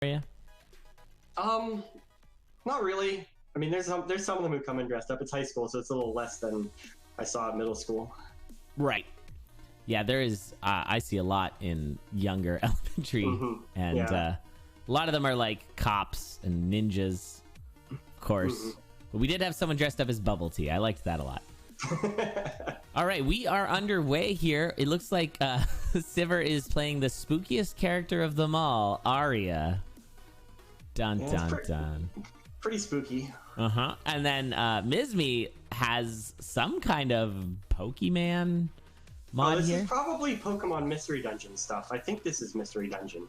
area? Not really. I mean, there's some of them who come in dressed up. It's high school, so it's a little less than I saw at middle school. Right. Yeah, there is. I see a lot in younger elementary, and a lot of them are like cops and ninjas, of course. But we did have someone dressed up as Bubble Tea. I liked that a lot. All right, we are underway here. It looks like Siveure is playing the spookiest character of them all, Aria. Dun dun dun. Pretty spooky. And then Mizmy has some kind of Pokemon mod this here. is probably Pokemon Mystery Dungeon stuff. I think this is Mystery Dungeon.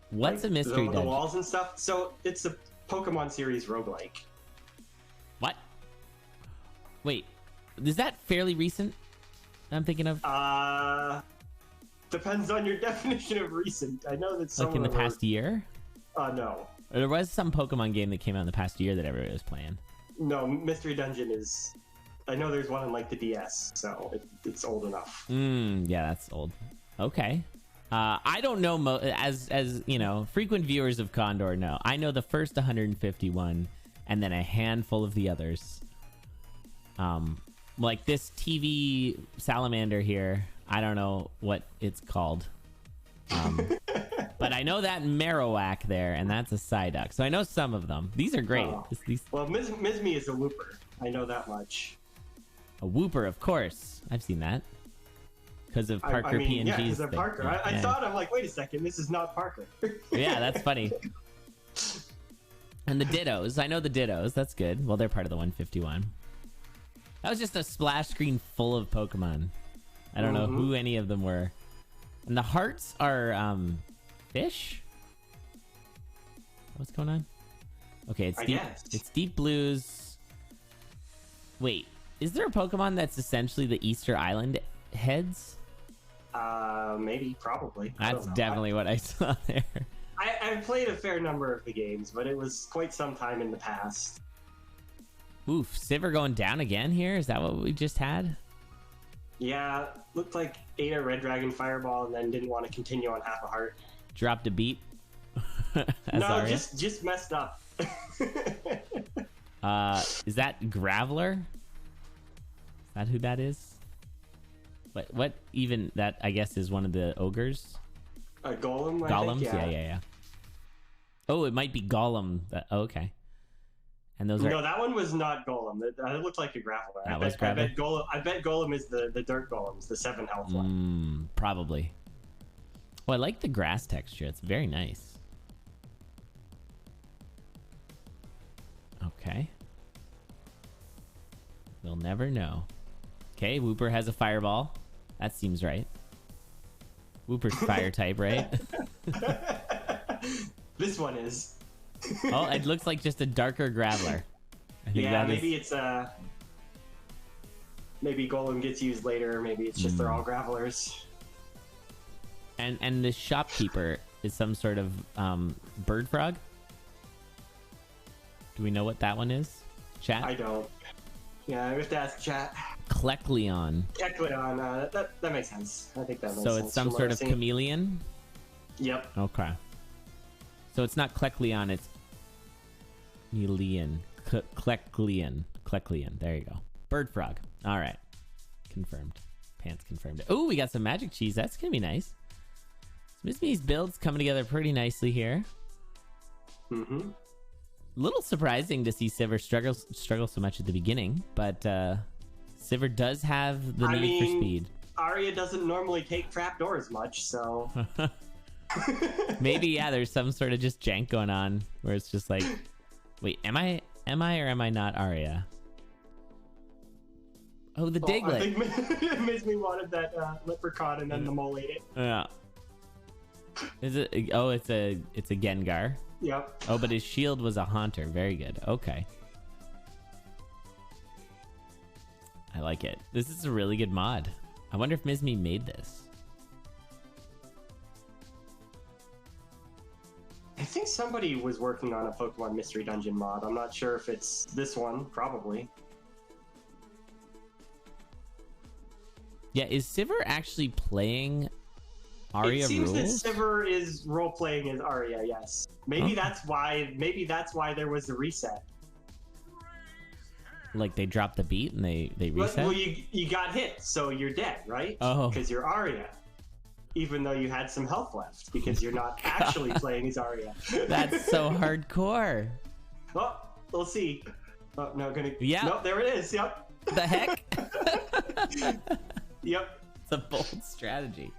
What's a Mystery Dungeon? The walls and stuff. So it's a Pokemon series roguelike. What? Wait, is that fairly recent? I'm thinking of. Depends on your definition of recent. I know that some like in the past year. No. There was some Pokemon game that came out in the past year that everybody was playing. No, Mystery Dungeon is... I know there's one on, like, the DS, so it's old enough. Yeah, that's old. Okay. I don't know, as you know, frequent viewers of Condor know. I know the first 151, and then a handful of the others. Like this TV salamander here, I don't know what it's called. But I know that Marowak there, and that's a Psyduck. So I know some of them. These are great. Oh. These... Well, Mizmy is a Wooper. I know that much. A Wooper, of course. I've seen that. Because of Parker I mean, PNG's. Yeah, because of Parker. Yeah, I thought, I'm like, wait a second, this is not Parker. Yeah, that's funny. And the Dittos. I know the Dittos. That's good. Well, they're part of the 151. That was just a splash screen full of Pokemon. I don't know who any of them were. And the hearts are fish? What's going on? Okay, it's deep blues. Wait, is there a Pokemon that's essentially the Easter Island heads? Maybe, probably. That's definitely what I saw there. I've played a fair number of the games, but it was quite some time in the past. Oof, Siveure going down again here? Is that what we just had? Yeah, looked like ate a Red Dragon Fireball and then didn't want to continue on half a heart. Dropped a beat? No, just messed up. Is that Graveler? Is that who that is? What even that I guess is one of the ogres? A Golem, Golems? I think, Yeah. Oh, it might be Golem. Okay. And those are... No, that one was not Golem. That looked like a Graveler. That was Graveler? I bet Golem is the Dirt Golems, the 7 health one. Probably. Well, I like the grass texture. It's very nice. Okay. We'll never know. Okay, Wooper has a fireball. That seems right. Wooper's fire type, right? This one is. Oh, it looks like just a darker Graveler. Yeah, maybe it's maybe Golem gets used later. Maybe it's just they're all Gravelers. And the shopkeeper is some sort of bird frog. Do we know what that one is? Chat? I don't. Yeah, I have to ask chat. Klecleon. Klecleon, that makes sense. I think that makes sense. So it's some sort of chameleon? Yep. Okay. So it's not Klecleon, it's Chameleon. Klecleon. There you go. Bird frog. All right. Confirmed. Pants confirmed. Oh, we got some magic cheese. That's going to be nice. Mizmy's build's coming together pretty nicely here. Little surprising to see Siveure struggle so much at the beginning, but Siveure does have the need for speed. Aria doesn't normally take trapdoors much, so... Maybe, yeah, there's some sort of just jank going on where it's just like, wait, am I or am I not Aria? Oh, the Diglett. I think Mizmy wanted that leprechaun and then the mole ate it. Yeah. Is it? Oh, it's a Gengar. Yep. Oh, but his shield was a Haunter. Very good. Okay. I like it. This is a really good mod. I wonder if Mizmy made this. I think somebody was working on a Pokemon Mystery Dungeon mod. I'm not sure if it's this one. Probably. Yeah, is Siveure actually playing Arya it seems rules? that Siveure is role playing as Arya. Yes, maybe that's why. Maybe that's why there was the reset. Like they drop the beat and they reset? Well, you got hit, so you're dead, right? Oh. Because you're Arya. Even though you had some health left, because you're not actually playing as Arya. That's so hardcore. Oh, we'll see. Oh, no, gonna... Yeah. Nope, there it is. Yep. The heck? Yep. It's a bold strategy.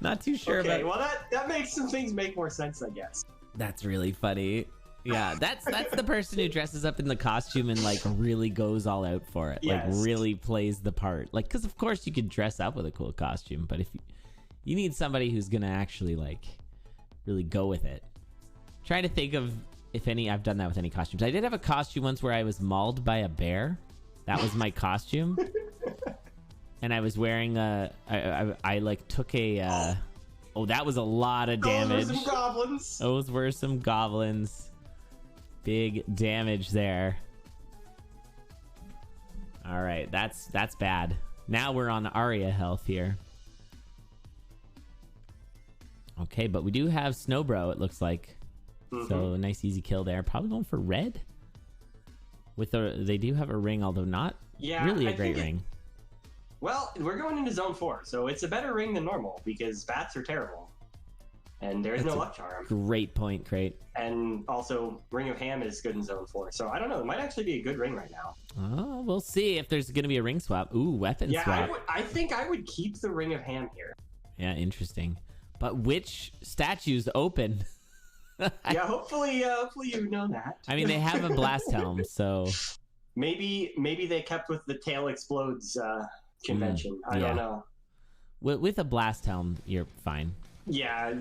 Not too sure okay, about... well, that makes some things make more sense, I guess. That's really funny. Yeah, that's the person who dresses up in the costume and like really goes all out for it. Yes. Like really plays the part. Like, because of course you could dress up with a cool costume, but if you need somebody who's gonna actually like really go with it. Trying to think of if any I've done that with any costumes. I did have a costume once where I was mauled by a bear. That was my costume. And I was wearing I like took a oh, that was a lot of damage. Those were some goblins. Those were some goblins. Big damage there. All right, that's bad. Now we're on Arya health here. Okay, but we do have Snowbro, it looks like. So a nice easy kill there. Probably going for red. They do have a ring, although not really a great ring. Well, we're going into zone 4, so it's a better ring than normal because bats are terrible. And there's no luck charm. Great point, Crate. And also, Ring of Ham is good in zone 4. So I don't know, it might actually be a good ring right now. Oh, we'll see if there's going to be a ring swap. Ooh, weapon swap. I think I would keep the Ring of Ham here. Yeah, interesting. But which statues open? Yeah, hopefully you know that. I mean, they have a blast helm, so maybe they kept with the tail explodes convention. I don't know. With a blast helm, you're fine. Yeah,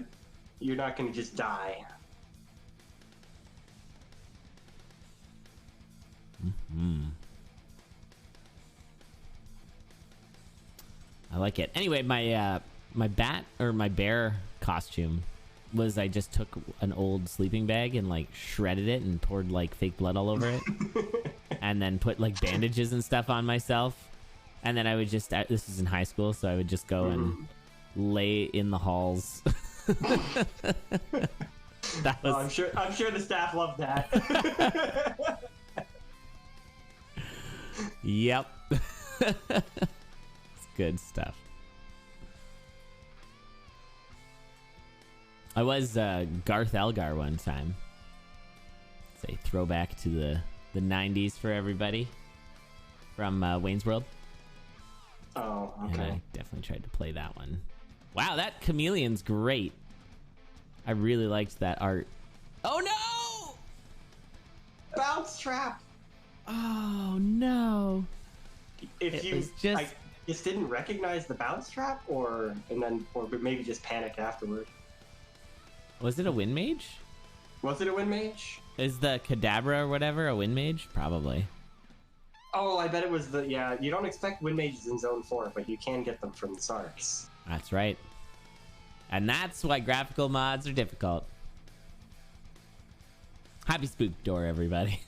you're not going to just die. I like it. Anyway, my bat or my bear costume was I just took an old sleeping bag and like shredded it and poured like fake blood all over it and then put like bandages and stuff on myself, and then I would just this is in high school, so I would just go and lay in the halls. That was... I'm sure the staff loved that. Yep. It's good stuff. I was Garth Elgar one time. Say throwback to the 90s for everybody from Wayne's World. Oh, okay. And I definitely tried to play that one. Wow, that chameleon's great. I really liked that art. Oh no! Bounce trap. Oh no! If you just didn't recognize the bounce trap, or maybe just panicked afterward. Was it a wind mage? Was it a wind mage? Is the Kadabra or whatever a wind mage? Probably. Oh, I bet it was the... Yeah, you don't expect wind mages in Zone 4, but you can get them from the Sarks. That's right. And that's why graphical mods are difficult. Happy SpookDOR, everybody.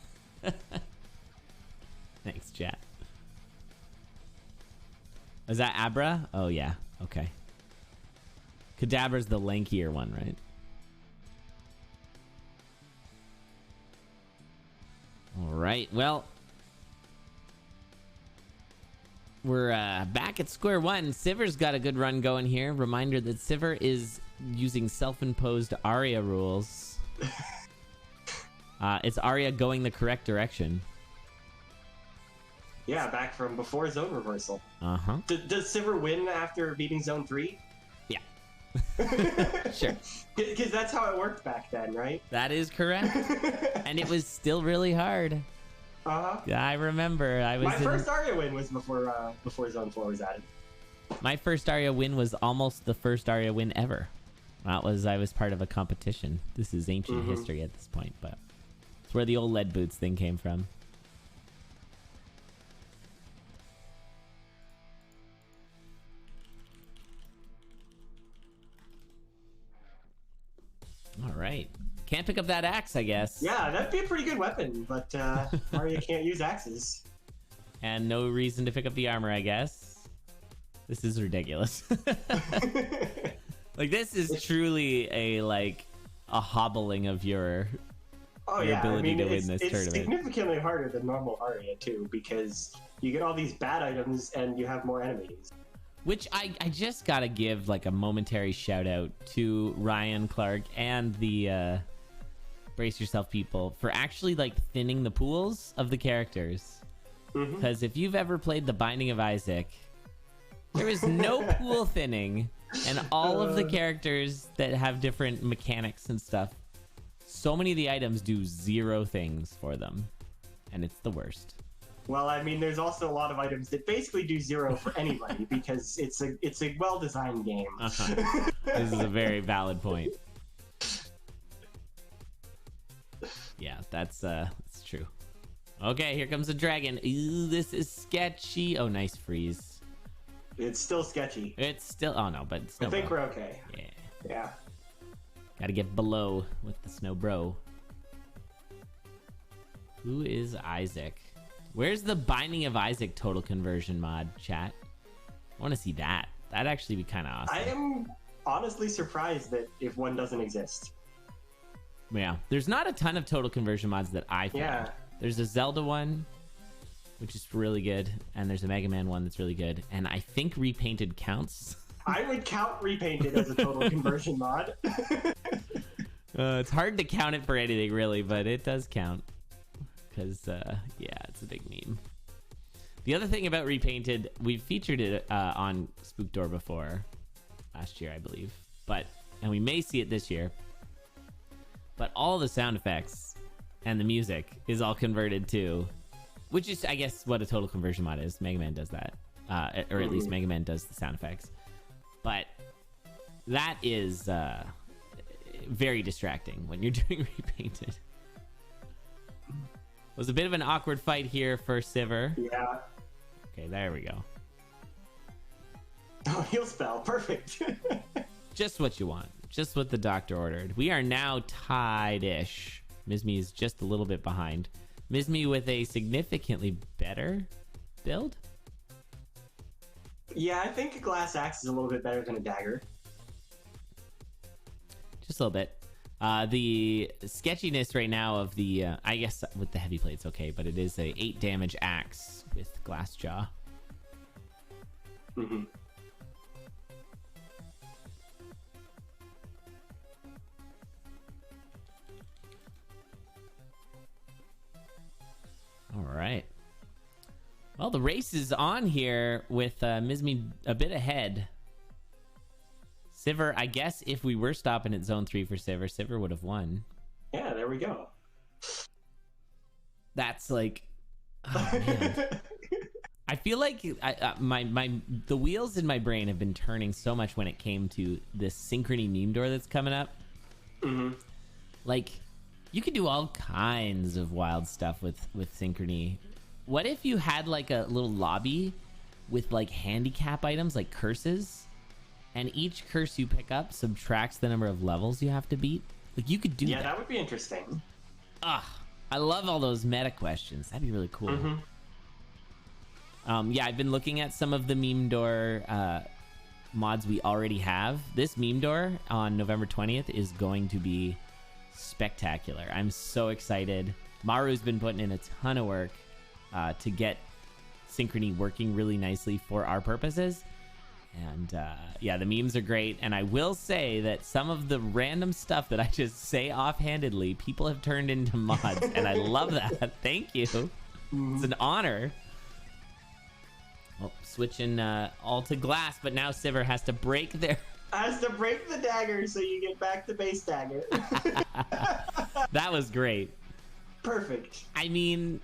Thanks, chat. Is that Abra? Oh, yeah. Okay. Kadabra's the lankier one, right? All right. Well, we're back at square one. Siveure's got a good run going here. Reminder that Siveure is using self-imposed Arya rules. It's Arya going the correct direction. Yeah, back from before zone reversal. Uh-huh. Does Siveure win after beating zone 3? Yeah. Sure. Because that's how it worked back then, right? That is correct. And it was still really hard. Uh-huh. I remember. My first Arya win was before zone 4 was added. My first Arya win was almost the first Arya win ever. I was part of a competition. This is ancient history at this point, but it's where the old lead boots thing came from. All right. Can't pick up that axe, I guess. Yeah, that'd be a pretty good weapon, but Arya can't use axes. And no reason to pick up the armor, I guess. This is ridiculous. Like, this is truly a hobbling of your ability to win this tournament. It's significantly harder than normal Aria too, because you get all these bad items and you have more enemies. Which I just gotta give like a momentary shout out to Ryan Clark and the Brace Yourself people for actually like thinning the pools of the characters. Because if you've ever played The Binding of Isaac, there is no pool thinning, and all of the characters that have different mechanics and stuff, so many of the items do 0 things for them, and it's the worst. Well, I mean, there's also a lot of items that basically do 0 for anybody because it's a well-designed game. This is a very valid point. Yeah, that's true. Okay, here comes the dragon. Ooh, this is sketchy. Oh, nice freeze. It's still sketchy. It's still... Oh, no, but... I think we're okay. Yeah. Yeah. Gotta get below with the snow bro. Who is Isaac? Where's the Binding of Isaac total conversion mod, chat? I want to see that. That'd actually be kind of awesome. I am honestly surprised that if one doesn't exist. Yeah. There's not a ton of total conversion mods that I found. Yeah. There's a Zelda one, which is really good, and there's a Mega Man one that's really good, and I think Repainted counts. I would count Repainted as a total conversion mod. It's hard to count it for anything, really, but it does count. Because, yeah, it's a big meme. The other thing about Repainted, we've featured it on SpookDOR before. Last year, I believe. And we may see it this year. But all the sound effects and the music is all converted to... Which is, I guess, what a total conversion mod is. Mega Man does that. Or at least Mega Man does the sound effects. But that is very distracting when you're doing Repainted. It was a bit of an awkward fight here for Siveure. Yeah. Okay, there we go. Oh, heal spell. Perfect. Just what you want. Just what the doctor ordered. We are now tied-ish. Mizmy is just a little bit behind. Mizmy with a significantly better build? Yeah, I think a glass axe is a little bit better than a dagger. Just a little bit. The sketchiness right now of the, I guess with the heavy plate's okay, but it is a 8 damage axe with glass jaw. All right. Well, the race is on here with Mizmy a bit ahead. Siveure, I guess if we were stopping at zone 3 for Siveure, Siveure would have won. Yeah, there we go. That's like... Oh, man. I feel like the wheels in my brain have been turning so much when it came to this Synchrony meme door that's coming up. Like, you could do all kinds of wild stuff with Synchrony. What if you had like a little lobby with like handicap items like curses, and each curse you pick up subtracts the number of levels you have to beat? Like, you could do that. Yeah, that would be interesting. I love all those meta questions. That'd be really cool. Yeah, I've been looking at some of the meme door mods we already have. This meme door on November 20th is going to be spectacular. I'm so excited. Maru's been putting in a ton of work to get Synchrony working really nicely for our purposes. And yeah, the memes are great. And I will say that some of the random stuff that I just say offhandedly, people have turned into mods. And I love that. Thank you. It's an honor. Well, switching all to glass, but now Siveure has to break their... Has to break the dagger so you get back to base dagger. That was great. Perfect. I mean,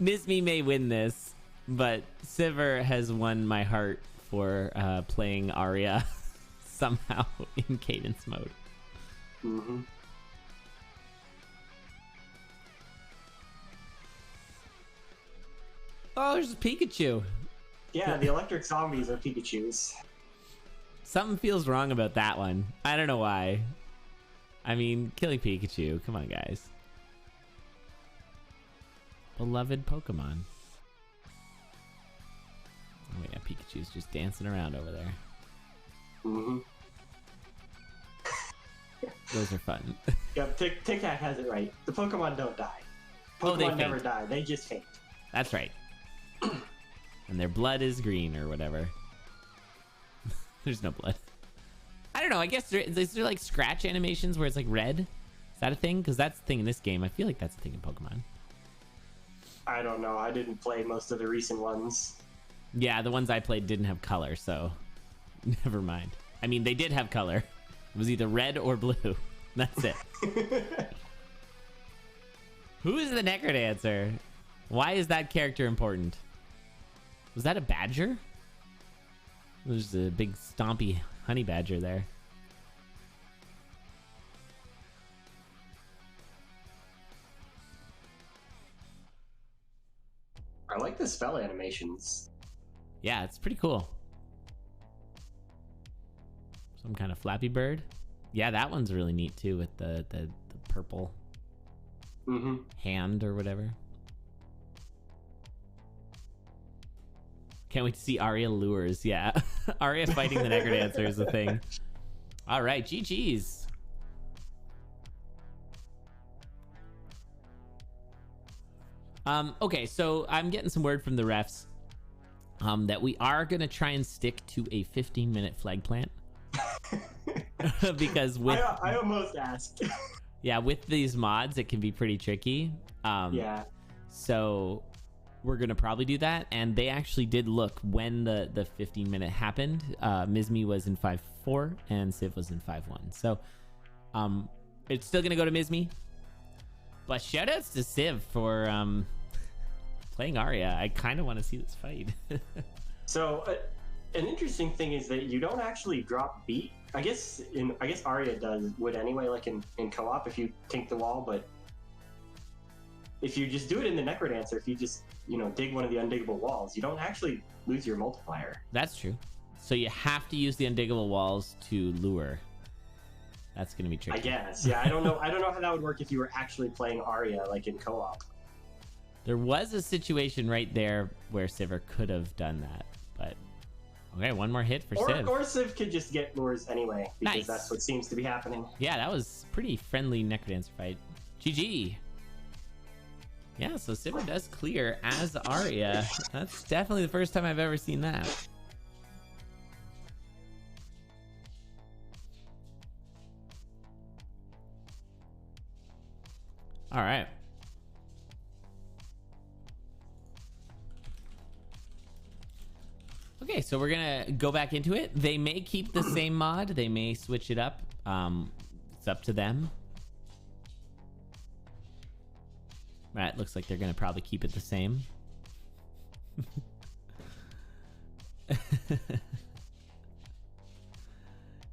Mizmy may win this, but Siveure has won my heart for playing Aria somehow in cadence mode. Oh, there's a Pikachu. Yeah, the electric zombies are Pikachus. Something feels wrong about that one. I don't know why. I mean, killing Pikachu. Come on, guys. Beloved Pokemon. Oh, yeah. Pikachu's just dancing around over there. Mm-hmm. Those are fun. Yep, Tic Tac has it right. The Pokemon don't die. Pokemon never die. They just faint. That's right. And their blood is green or whatever. There's no blood. I don't know. I guess is there like scratch animations where it's like red? Is that a thing? Because that's the thing in this game. I feel like that's a thing in Pokemon. I don't know. I didn't play most of the recent ones. Yeah, the ones I played didn't have color, so never mind. I mean, they did have color. It was either red or blue. That's it. Who is the Necrodancer? Why is that character important? Was that a badger? There's a big stompy honey badger there. I like the spell animations. Yeah, it's pretty cool. Some kind of Flappy Bird. Yeah, that one's really neat too with the purple hand or whatever. Can't wait to see Arya lures. Yeah, Arya fighting the Necrodancer is the thing. All right, GG's. Okay, so I'm getting some word from the refs that we are gonna try and stick to a 15-minute flag plant. Because with I almost asked. Yeah, with these mods it can be pretty tricky. Yeah. So we're gonna probably do that, and they actually did look when the 15-minute happened. Mizmy was in 5-4 and Civ was in 5-1. So it's still gonna go to Mizmy. But shoutouts to Civ for playing Arya. I kind of want to see this fight. So an interesting thing is that you don't actually drop beat. I guess Arya would anyway, like in co-op if you tink the wall, but if you just do it in the Necrodancer, if you just dig one of the undiggable walls, you don't actually lose your multiplier. That's true. So you have to use the undiggable walls to lure. That's gonna be tricky. I guess. Yeah, I don't know how that would work if you were actually playing Arya like in co-op. There was a situation right there where Siveure could have done that, but okay, one more hit for Civ. Or Civ could just get lures anyway, because Nice. That's what seems to be happening. Yeah, that was pretty friendly Necrodancer fight. GG. Yeah, so Siveure does clear as Arya. That's definitely the first time I've ever seen that. All right. Okay, so we're gonna go back into it. They may keep the same mod. They may switch it up. It's up to them. Right, looks like they're gonna probably keep it the same.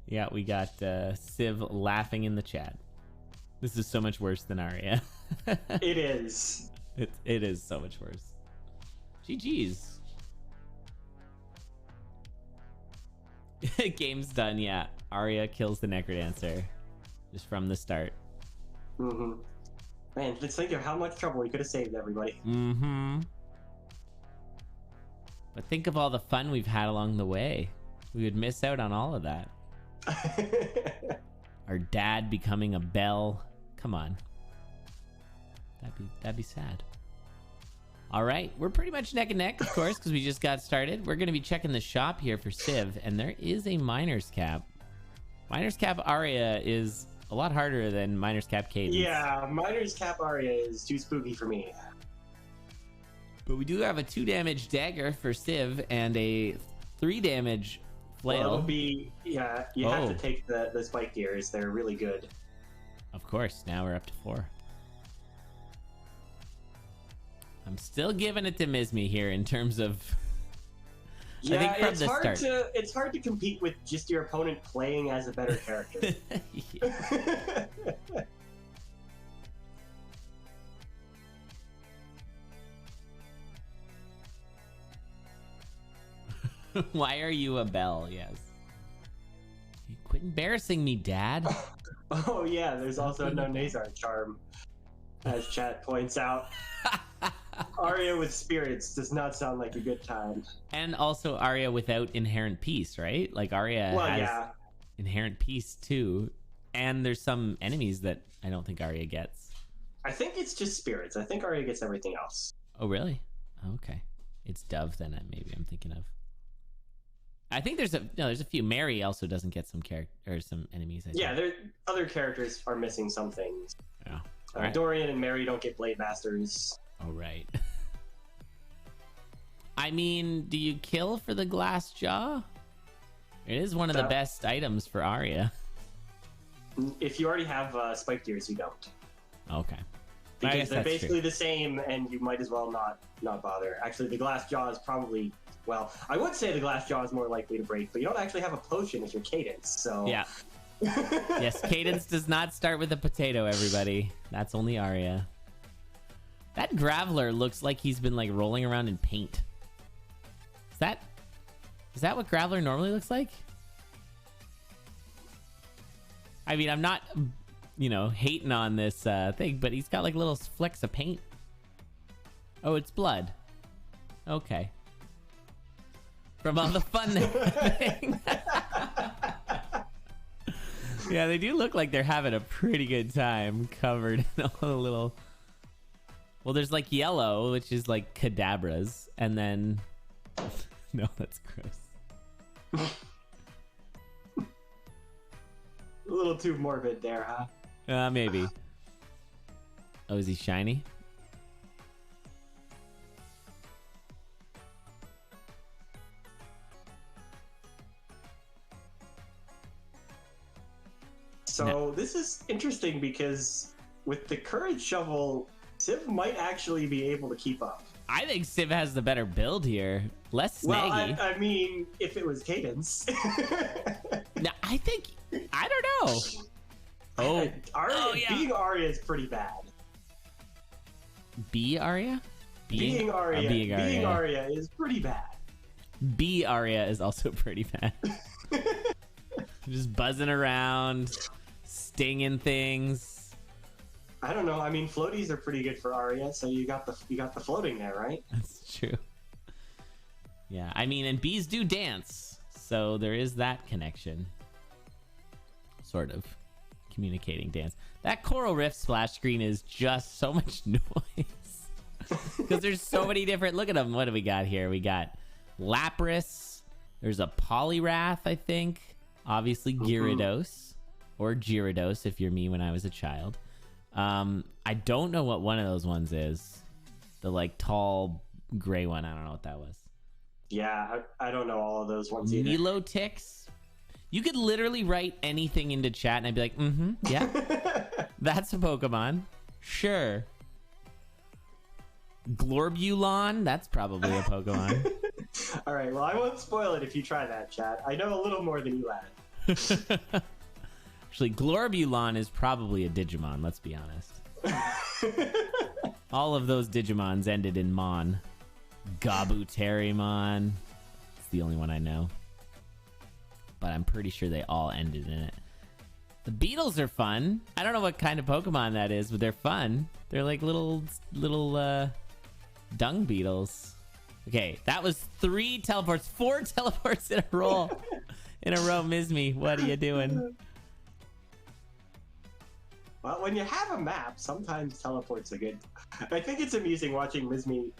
Yeah, we got Civ laughing in the chat. This is so much worse than Arya. It is. It is so much worse. GG's. Game's done, yeah. Arya kills the Necrodancer just from the start. Mm-hmm. Man, just think of how much trouble we could have saved everybody. Mm-hmm. But think of all the fun we've had along the way. We would miss out on all of that. Our dad becoming a belle. Come on. That'd be sad. All right, we're pretty much neck and neck, of course, because we just got started. We're going to be checking the shop here for Civ, and there is a Miner's Cap. Miner's Cap Arya is a lot harder than Miner's Cap Cadence. Yeah, Miner's Cap Arya is too spooky for me. But we do have a 2 damage dagger for Civ and a 3 damage flail. Well, it'll be, yeah, you have to take the spike gears. They're really good. Of course, now we're up to 4. I'm still giving it to Mizmy here in terms of. Yeah, I think from it's the hard start. it's hard to compete with just your opponent playing as a better character. Why are you a belle? Yes. Quit embarrassing me, Dad. Oh yeah, there's also no Nazar charm, as chat points out. Arya with spirits does not sound like a good time. And also Arya without inherent peace, right? Like Arya has inherent peace too. And there's some enemies that I don't think Arya gets. I think it's just spirits. I think Arya gets everything else. Oh, really? Okay. It's Dove then maybe I'm thinking of. I think there's a few. Mary also doesn't get some character or some enemies. I think. Yeah, other characters are missing some things. Yeah. Right. Dorian and Mary don't get Blade Masters. Oh, right. I mean, do you kill for the glass jaw? It is one of the best items for Arya. If you already have spiked ears, you don't. Okay. Because they're basically the same, and you might as well not bother. Actually, the glass jaw is probably... Well, I would say the glass jaw is more likely to break, but you don't actually have a potion if you're Cadence, so... Yeah. Yes, Cadence does not start with a potato, everybody. That's only Arya. That Graveler looks like he's been, like, rolling around in paint. Is that what Graveler normally looks like? I mean, I'm not, hating on this thing, but he's got, like, little flecks of paint. Oh, it's blood. Okay. From all the fun they're having. Yeah, they do look like they're having a pretty good time covered in all the little... Well, there's like yellow, which is like cadabras, and then... No, that's gross. A little too morbid there, huh? Maybe. Oh, is he shiny? So this is interesting because with the Courage Shovel, Civ might actually be able to keep up. I think Civ has the better build here. Less snaggy. Well, I mean, if it was Cadence. No, I don't know. Oh, yeah. Being Arya is pretty bad. B Arya? Being Arya is pretty bad. B Arya is also pretty bad. Just buzzing around, stinging things. I don't know. I mean, floaties are pretty good for Arya, so you got the floating there, right? That's true. Yeah, I mean, and bees do dance, so there is that connection. Sort of communicating dance. That Coral Rift splash screen is just so much noise. Because there's so many different... Look at them. What do we got here? We got Lapras. There's a Poliwrath, I think. Obviously Gyarados. Or Gyarados, if you're me when I was a child. I don't know what one of those ones is. The, like, tall gray one. I don't know what that was. Yeah, I don't know all of those ones either. Nilotix. You could literally write anything into chat and I'd be like, yeah. That's a Pokemon. Sure. Glorbulon, that's probably a Pokemon. All right, well, I won't spoil it if you try that, chat. I know a little more than you had. Actually, Glorbulon is probably a Digimon, let's be honest. All of those Digimons ended in Mon. Gabuterimon. It's the only one I know. But I'm pretty sure they all ended in it. The Beetles are fun. I don't know what kind of Pokemon that is, but they're fun. They're like little dung beetles. Okay, that was 4 teleports in a row. Mizmy, what are you doing? Well, when you have a map, sometimes teleports are good. I think it's amusing watching Mizmy.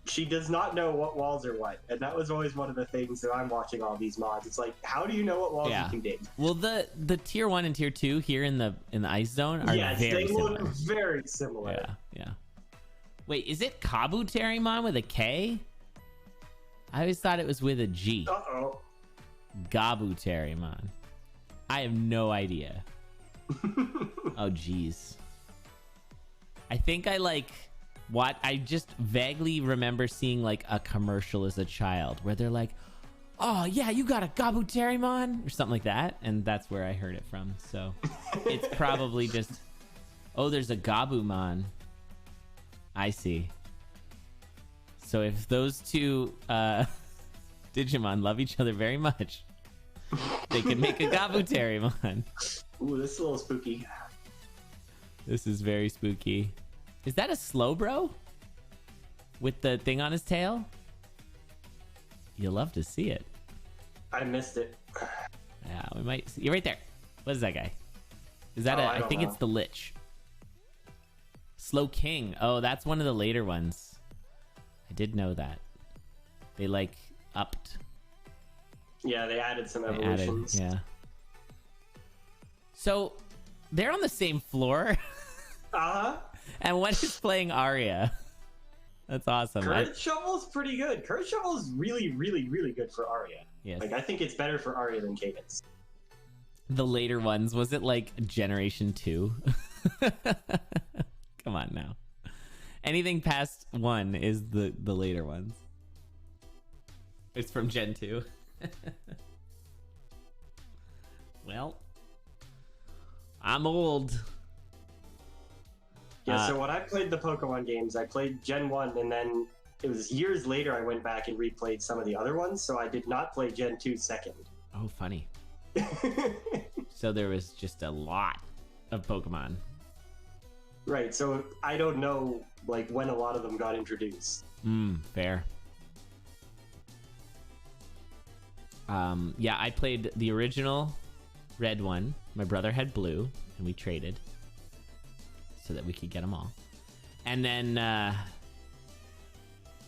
She does not know what walls are what, and that was always one of the things that I'm watching all these mods. It's like, how do you know what walls you can dig? Well, the tier 1 and tier 2 here in the ice zone are very similar. Look very similar. Yeah. Wait, is it Kabuterimon with a K? I always thought it was with a G. Uh-oh. Gabuterimon. I have no idea. Oh, jeez. I think I just vaguely remember seeing like a commercial as a child where they're like, oh yeah, you got a Gabuterimon or something like that, and that's where I heard it from. So it's probably just, oh, there's a Gabumon. I see. So if those two Digimon love each other very much, they can make a Gabuterimon. Ooh, this is a little spooky. This is very spooky. Is that a Slowbro? with the thing on his tail? You'll love to see it. I missed it. Yeah, we might. You're right there. What is that guy? Is that I think it's the Lich. Slow King. Oh, that's one of the later ones. I did know that. They like upped. Yeah, they added some evolutions. Yeah. So they're on the same floor. Uh-huh. And one is playing Arya. That's awesome. Courage Shovel's pretty good. Courage Shovel's really, really, really good for Arya. Yes. Like, I think it's better for Arya than Cadence. The later ones, was it like Generation 2? Come on now. Anything past 1 is the later ones. It's from Gen 2. Well, I'm old. Yeah, so when I played the Pokemon games, I played Gen 1, and then it was years later I went back and replayed some of the other ones, so I did not play Gen 2 second. Oh, funny. So there was just a lot of Pokemon. Right, so I don't know like when a lot of them got introduced. Fair. Yeah, I played the original red one. My brother had blue, and we traded so that we could get them all. And then,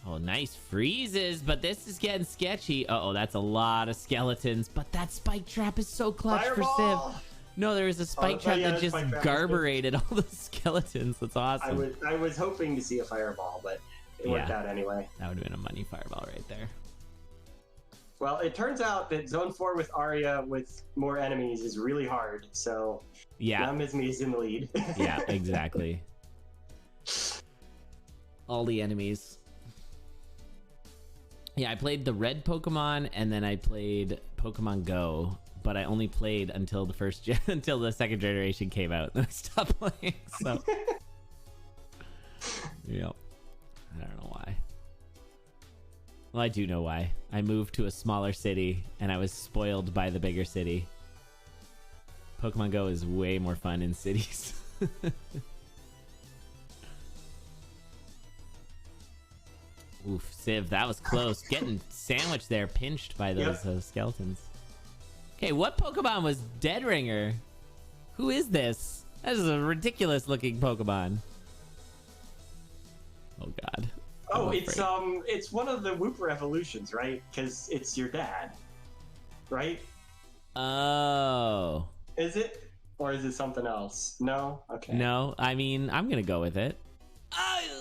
oh, nice freezes, but this is getting sketchy. Uh-oh, that's a lot of skeletons, but that spike trap is so clutch Fireball! for Civ. No, there was a spike trap that just garburated all the skeletons. That's awesome. I was hoping to see a fireball, but it worked out anyway. That would have been a money fireball right there. Well, it turns out that Zone 4 with Arya with more enemies is really hard, so now Mizmy is in the lead. Yeah, exactly. All the enemies. Yeah, I played the red Pokemon, and then I played Pokemon Go, but I only played until the until the second generation came out, and I stopped playing. So, yep. I don't know why. Well, I do know why. I moved to a smaller city, and I was spoiled by the bigger city. Pokemon Go is way more fun in cities. Oof, Civ, that was close. Getting sandwiched there, pinched by those skeletons. Okay, what Pokemon was Dead Ringer? Who is this? That is a ridiculous looking Pokemon. Oh god. Oh, it's one of the Wooper evolutions, right? Because it's your dad, right? Oh. Is it? Or is it something else? No? Okay. No, I mean, I'm gonna go with it.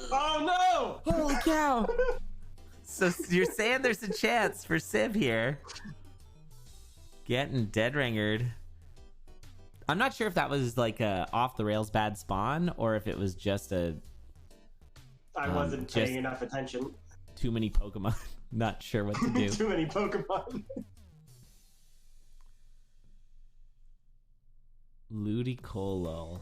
Oh no! Holy cow! So you're saying there's a chance for Civ here getting Dead Ringered. I'm not sure if that was like a off the rails bad spawn or if it was just a I wasn't paying enough attention. Too many Pokemon. Not sure what to do. Too many Pokemon. Ludicolo.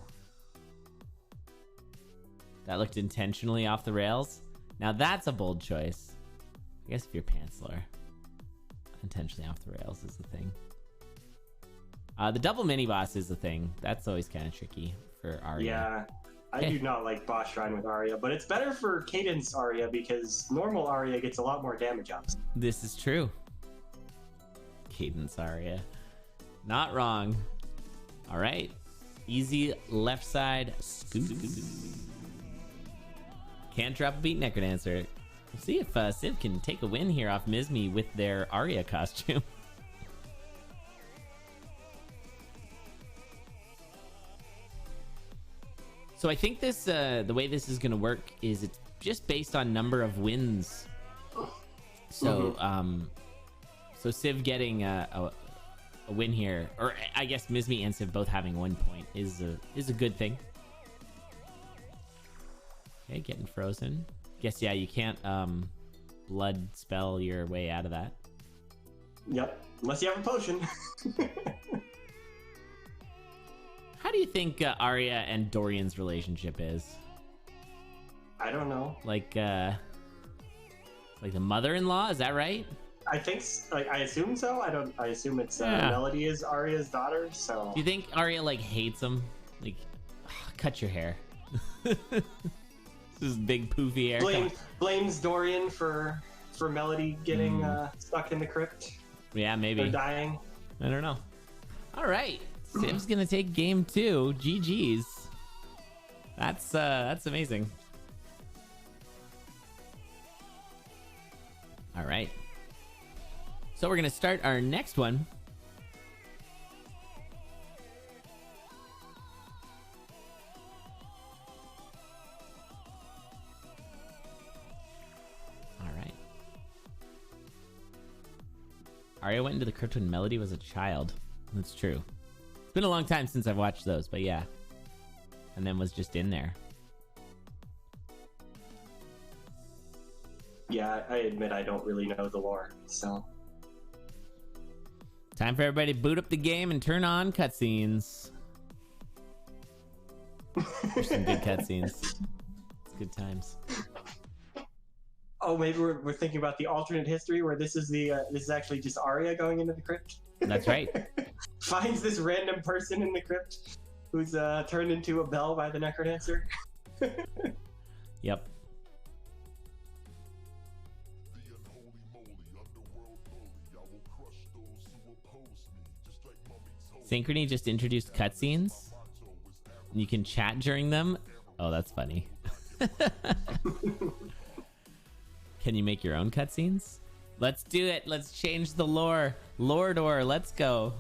That looked intentionally off the rails. Now that's a bold choice. I guess if you're Pantsler. Intentionally off the rails is the thing. The double mini boss is the thing. That's always kind of tricky for Arya. Yeah. I do not like boss shrine with Arya, but it's better for Cadence Arya because normal Arya gets a lot more damage ups. This is true. Cadence Arya. Not wrong. All right. Easy left side scoop. Can't drop a beat Necrodancer. We'll see if Civ can take a win here off Mizmy with their Arya costume. So I think this, the way this is going to work is it's just based on number of wins. So, so Civ getting a win here, or I guess Mizmy and Civ both having 1 point is a good thing. Okay, getting frozen. Guess yeah, you can't blood spell your way out of that. Yep, unless you have a potion. How do you think Arya and Dorian's relationship is? I don't know. Like the mother-in-law, is that right? I think, I assume so. I assume it's Melody is Arya's daughter. So. Do you think Arya like hates him? Like, cut your hair. This big poofy air. Blames Dorian for Melody getting stuck in the crypt. Yeah, maybe. Or dying. I don't know. All right, Sim's gonna take game 2. GG's. That's amazing. All right. So we're gonna start our next one. Arya went into the crypt when Melody was a child. That's true. It's been a long time since I've watched those, but yeah. And then was just in there. Yeah, I admit I don't really know the lore, so. Time for everybody to boot up the game and turn on cutscenes. There's some good cutscenes. It's good times. Oh, maybe we're thinking about the alternate history where this is actually just Arya going into the crypt. That's right. Finds this random person in the crypt who's turned into a bell by the necrodancer. Yep. Synchrony just introduced cutscenes. You can chat during them. Oh, that's funny. Can you make your own cutscenes? Let's do it. Let's change the lore. Lordor, let's go.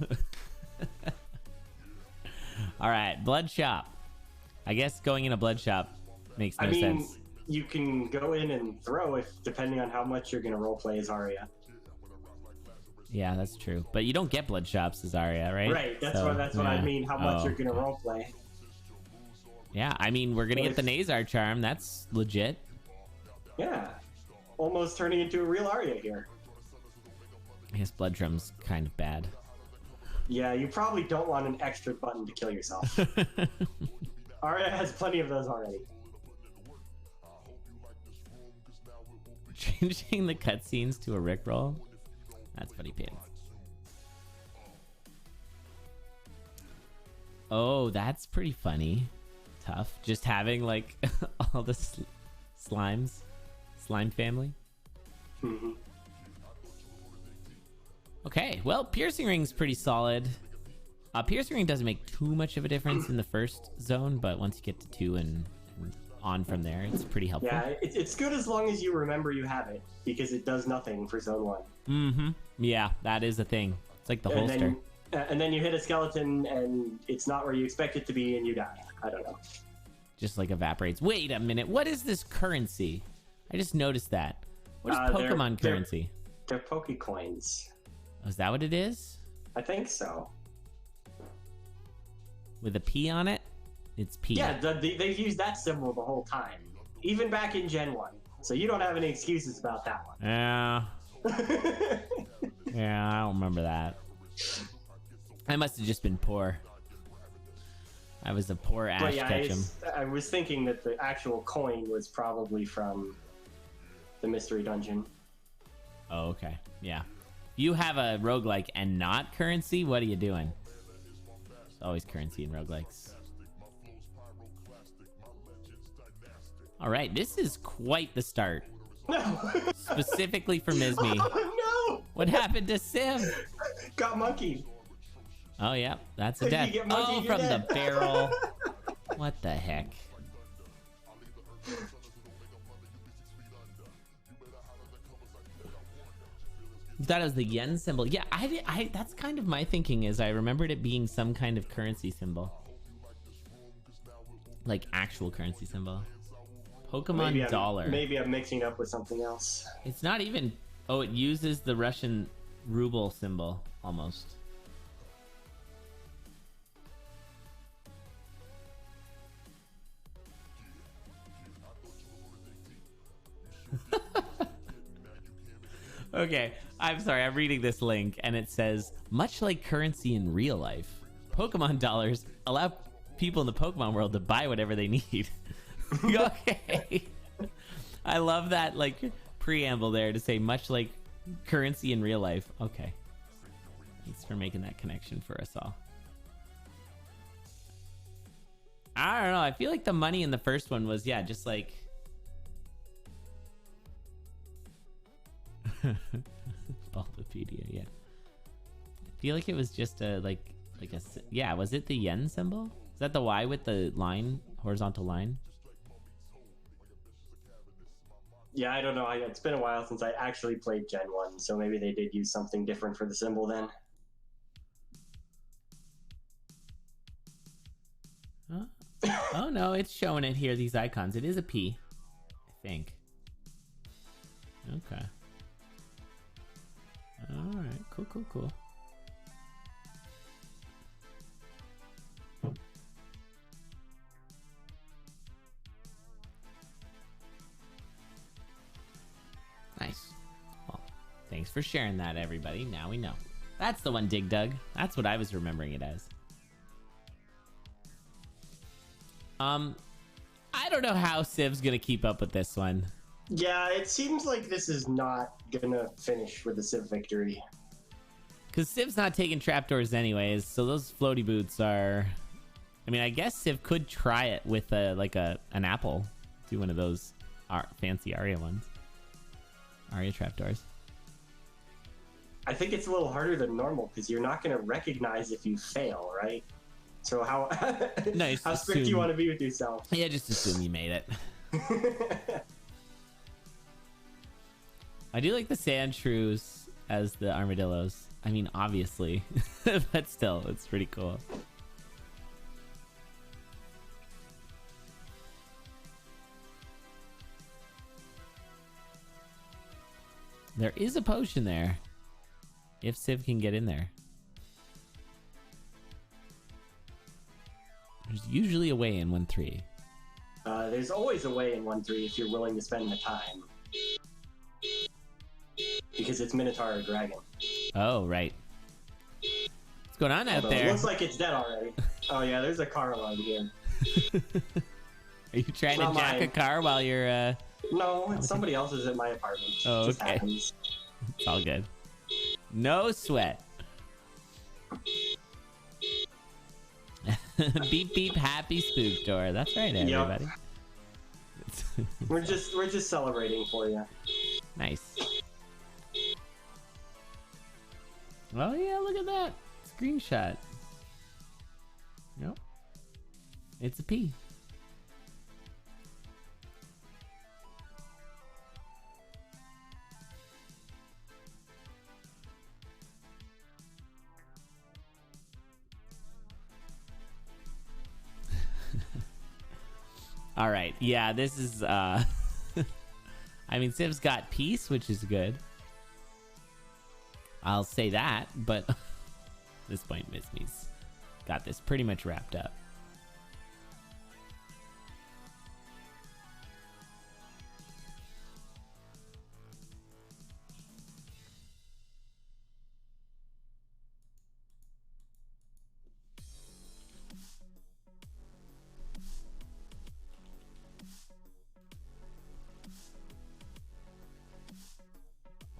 All right, blood shop. I guess going in a blood shop makes no sense. You can go in and throw if depending on how much you're gonna roleplay as Arya. Yeah, that's true. But you don't get blood shops as Arya, right? Right. That's what I mean. How much you're gonna roleplay. Yeah, I mean we're gonna get the Nazar charm. That's legit. Yeah. Almost turning into a real Arya here. I guess blood drum's kind of bad. Yeah, you probably don't want an extra button to kill yourself. Arya has plenty of those already. Changing the cutscenes to a Rickroll? That's funny pants. Oh, that's pretty funny. Tough. Just having like all the slime family. Mm-hmm. Okay, well, piercing ring's pretty solid. Piercing ring doesn't make too much of a difference in the first zone, but once you get to 2 and on from there, it's pretty helpful. Yeah, it's good as long as you remember you have it, because it does nothing for zone 1. Mm-hmm. Yeah, that is a thing. It's like the holster. And then you hit a skeleton, and it's not where you expect it to be, and you die. I don't know. Just like evaporates. Wait a minute. What is this currency? I just noticed that. What is Pokemon currency? They're Pokecoins. Oh, is that what it is? I think so. With a P on it? It's P. Yeah, they've used that symbol the whole time. Even back in Gen 1. So you don't have any excuses about that one. Yeah. Yeah, I don't remember that. I must have just been poor. I was a poor Ash Ketchum. I was thinking that the actual coin was probably from the mystery dungeon. Oh, okay. Yeah. You have a roguelike and not currency? What are you doing? There's always currency in roguelikes. All right, this is quite the start. No. Specifically for Mizmy. Oh, no. What happened to Sim? Got monkeyed. Oh, yeah. That's a death. Oh, from the barrel. What the heck? That was the yen symbol. Yeah, I that's kind of my thinking is I remembered it being some kind of currency symbol. Like actual currency symbol. Pokemon dollar. Maybe I'm mixing up with something else. It's not even... Oh, it uses the Russian ruble symbol almost. Okay, I'm sorry, I'm reading this link and it says, much like currency in real life, Pokemon dollars allow people in the Pokemon world to buy whatever they need. Okay. I love that like preamble there to say much like currency in real life. Okay. Thanks for making that connection for us all. I don't know. I feel like the money in the first one was, yeah, just like Baldopedia, yeah. I feel like it was just a yeah, was it the yen symbol? Is that the Y with the line, horizontal line? Yeah, I don't know. It's been a while since I actually played Gen 1, so maybe they did use something different for the symbol then. Huh? Oh no, it's showing it here, these icons. It is a P, I think. Okay. Alright, cool. Nice. Well, thanks for sharing that, everybody. Now we know. That's the one, Dig Dug. That's what I was remembering it as. I don't know how Civ's gonna keep up with this one. Yeah, it seems like this is not gonna finish with a Civ victory. Because Civ's not taking trapdoors anyways, so those floaty boots are... I mean, I guess Civ could try it with an apple. Do one of those fancy Aria ones. Aria trapdoors. I think it's a little harder than normal because you're not going to recognize if you fail, right? So how nice, how strict do you want to be with yourself? Yeah, just assume you made it. I do like the sand shrews as the armadillos. I mean, obviously, but still, it's pretty cool. There is a potion there. If Civ can get in there. There's usually a way in 1-3. There's always a way in 1-3 if you're willing to spend the time. Because it's Minotaur or Dragon. Oh, right. What's going on out there? It looks like it's dead already. Oh yeah, there's a car alarm here. Are you trying to jack a car while you're... No, it's somebody else's at my apartment. Oh, okay. It's all good. No sweat. Beep beep, happy SpookDOR. That's right, everybody. Yep. we're just celebrating for you. Nice. Oh yeah, look at that screenshot. Nope. It's a P. All right, yeah, this is I mean, Civ's got peace, which is good. I'll say that, but at this point, Mizmy's got this pretty much wrapped up.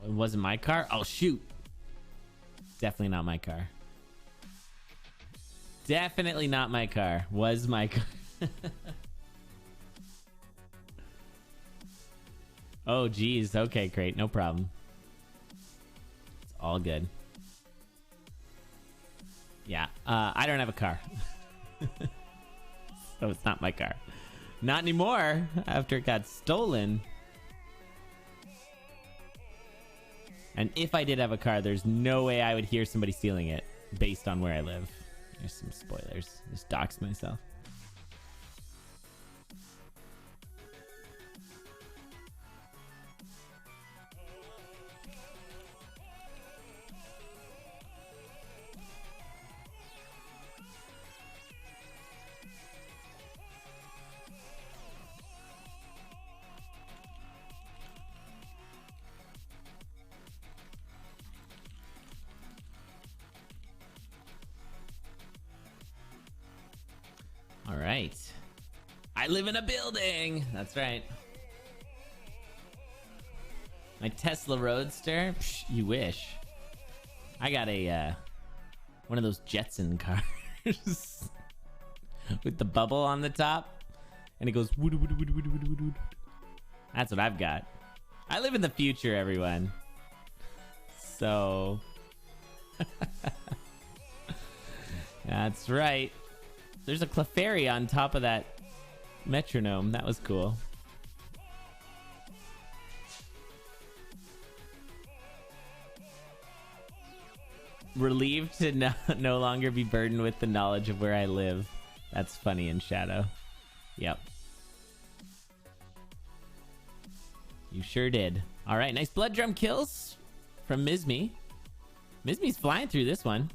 It wasn't my car? Oh, shoot. Definitely not my car. Definitely not my car. Was my car. Oh, geez. Okay, great. No problem. It's all good. Yeah, I don't have a car. So it's not my car. Not anymore after it got stolen. And if I did have a car, there's no way I would hear somebody stealing it based on where I live. There's some spoilers. Just doxed myself. All right. I live in a building. That's right. My Tesla Roadster? Psh, you wish. I got a one of those Jetson cars with the bubble on the top, and it goes. That's what I've got. I live in the future, everyone. So that's right. There's a Clefairy on top of that metronome. That was cool. Relieved to no longer be burdened with the knowledge of where I live. That's funny in Shadow. Yep. You sure did. All right, nice blood drum kills from Mizmy. Mizmy's flying through this one.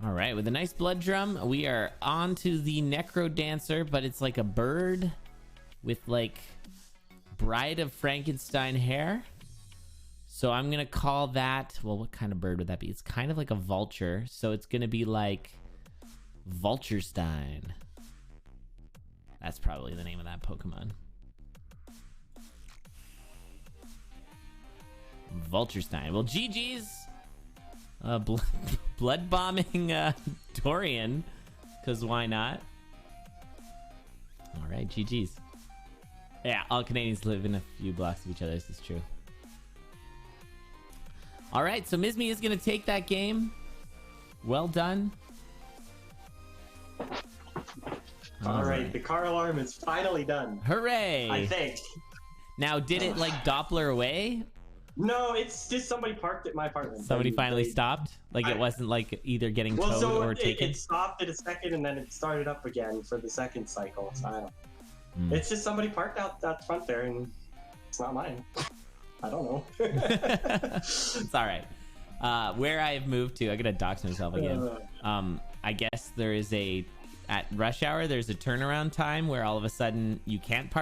All right, with a nice blood drum, we are on to the Necro Dancer, but it's like a bird with like Bride of Frankenstein hair. So I'm gonna call that, well, what kind of bird would that be? It's kind of like a vulture, so it's gonna be like Vulturestein. That's probably the name of that Pokemon. Vulturestein. Well, GG's. Blood bombing Dorian, because why not? All right, GG's. Yeah, all Canadians live in a few blocks of each other. This is true. All right, so Mizmy is going to take that game. Well done. All right, the car alarm is finally done. Hooray! I think. Now, did it like Doppler away? No, it's just somebody parked at my apartment. Somebody finally stopped? Like it wasn't like either getting towed or taken? It stopped at a second and then it started up again for the second cycle. So I don't know. It's just somebody parked out front there and it's not mine. I don't know. It's all right. Where I've moved to, I gotta dox myself again. I guess there is at rush hour, there's a turnaround time where all of a sudden you can't park